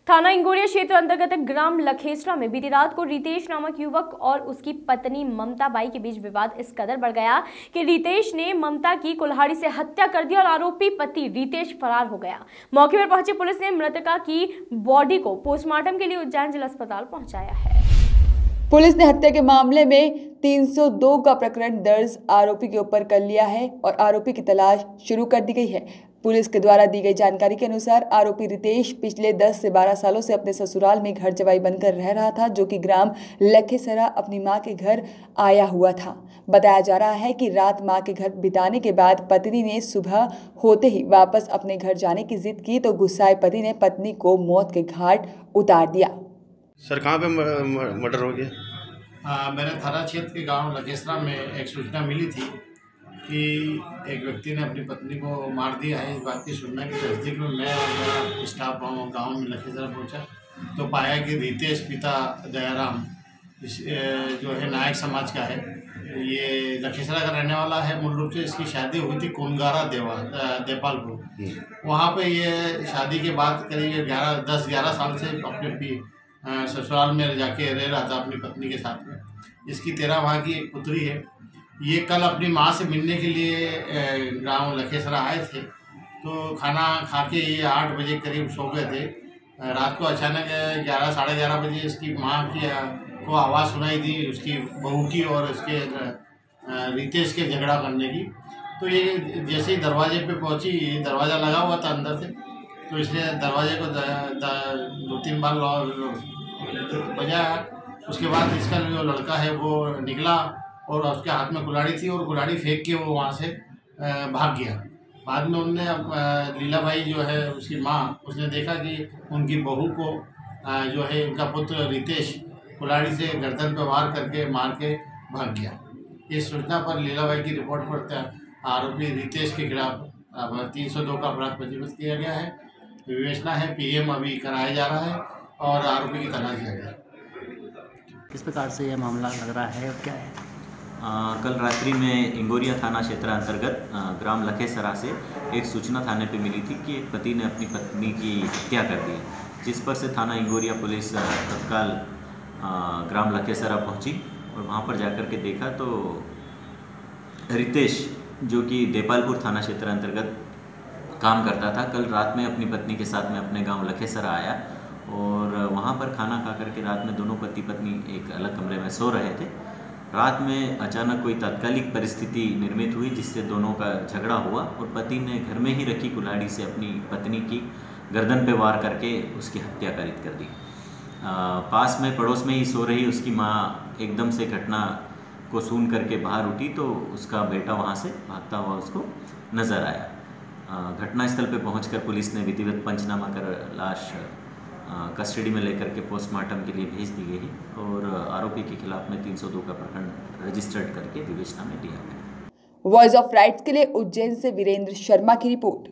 थाना इंगोरिया क्षेत्र अंतर्गत ग्राम लखेसरा में बीती रात को रितेश नामक युवक और उसकी पत्नी ममता बाई के बीच विवाद इस कदर बढ़ गया कि रितेश ने ममता की कुल्हाड़ी से हत्या कर दी और आरोपी पति रितेश फरार हो गया। मौके पर पहुंची पुलिस ने मृतका की बॉडी को पोस्टमार्टम के लिए उज्जैन जिला अस्पताल पहुंचाया है। पुलिस ने हत्या के मामले में 302 का प्रकरण दर्ज आरोपी के ऊपर कर लिया है और आरोपी की तलाश शुरू कर दी गई है। पुलिस के द्वारा दी गई जानकारी के अनुसार आरोपी रितेश पिछले 10 से 12 सालों से अपने ससुराल में घर जवाई बनकर रह रहा था, जो कि ग्राम लखेसरा अपनी मां के घर आया हुआ था। बताया जा रहा है कि रात मां के घर बिताने के बाद पत्नी ने सुबह होते ही वापस अपने घर जाने की जिद की तो गुस्साए पति ने पत्नी को मौत के घाट उतार दिया। सर, कहाँ पे मर्डर हो गया? मैंने थाना क्षेत्र के गांव लखेसरा में एक सूचना मिली थी कि एक व्यक्ति ने अपनी पत्नी को मार दिया है। इस बात की सूचना की तस्दीक में मैं और मेरा स्टाफ गांव में लखेसरा पहुंचा तो पाया कि रितेश पिता दयाराम जो है नायक समाज का है। ये लखेसरा का रहने वाला है। मूल रूप से इसकी शादी हुई थी कोनगारा देपालपुर। वहाँ पे ये शादी के बाद करीब 10-11 साल से अपने ससुराल में जाके रह रहा था अपनी पत्नी के साथ में। इसकी 13 माह की एक पुत्री है। ये कल अपनी माँ से मिलने के लिए गांव लखेसरा आए थे तो खाना खा के ये 8 बजे करीब सो गए थे। रात को अचानक 11-साढ़े 11 बजे इसकी माँ की को आवाज़ सुनाई दी उसकी बहू की और उसके रितेश के झगड़ा करने की। तो ये जैसे ही दरवाजे पे पहुँची, दरवाज़ा लगा हुआ था अंदर से, तो इसने दरवाजे को 2-3 बार बजाया। उसके बाद इसका जो लड़का है वो निकला और उसके हाथ में कुल्हाड़ी थी और कुल्हाड़ी फेंक के वो वहाँ से भाग गया। बाद में उनने लीलाबाई जो है उसकी माँ, उसने देखा कि उनकी बहू को जो है उनका पुत्र रितेश कुल्हाड़ी से गर्दन पर वार करके मार के भाग गया। इस सूचना पर लीलाबाई की रिपोर्ट पर आरोपी रितेश के खिलाफ 302 का अपराध पंजीबद्ध किया गया है। विवेचना है, पीएम अभी कराया जा रहा है और आरोपी की तलाश जारी है। किस प्रकार से यह मामला लग रहा है और क्या है? कल रात्रि में इंगोरिया थाना क्षेत्र अंतर्गत ग्राम लखेसरा से एक सूचना थाने पे मिली थी कि एक पति ने अपनी पत्नी की हत्या कर दी, जिस पर से थाना इंगोरिया पुलिस तत्काल ग्राम लखेसरा पहुंची और वहां पर जाकर के देखा तो रितेश, जो कि देपालपुर थाना क्षेत्र अंतर्गत काम करता था, कल रात में अपनी पत्नी के साथ में अपने गांव लखेसरा आया और वहां पर खाना खा करके रात में दोनों पति पत्नी एक अलग कमरे में सो रहे थे। रात में अचानक कोई तात्कालिक परिस्थिति निर्मित हुई जिससे दोनों का झगड़ा हुआ और पति ने घर में ही रखी कुल्हाड़ी से अपनी पत्नी की गर्दन पे वार करके उसकी हत्या कारित कर दी। पास में पड़ोस में ही सो रही उसकी माँ एकदम से घटना को सुन करके बाहर उठी तो उसका बेटा वहाँ से भागता हुआ उसको नज़र आया। घटनास्थल पे पहुंचकर पुलिस ने विधिवत पंचनामा कर लाश कस्टडी में लेकर के पोस्टमार्टम के लिए भेज दी गई और आरोपी के खिलाफ में 302 का प्रकरण रजिस्टर्ड करके विवेचना में लिया गया। वॉइस ऑफ राइट्स के लिए उज्जैन से वीरेंद्र शर्मा की रिपोर्ट।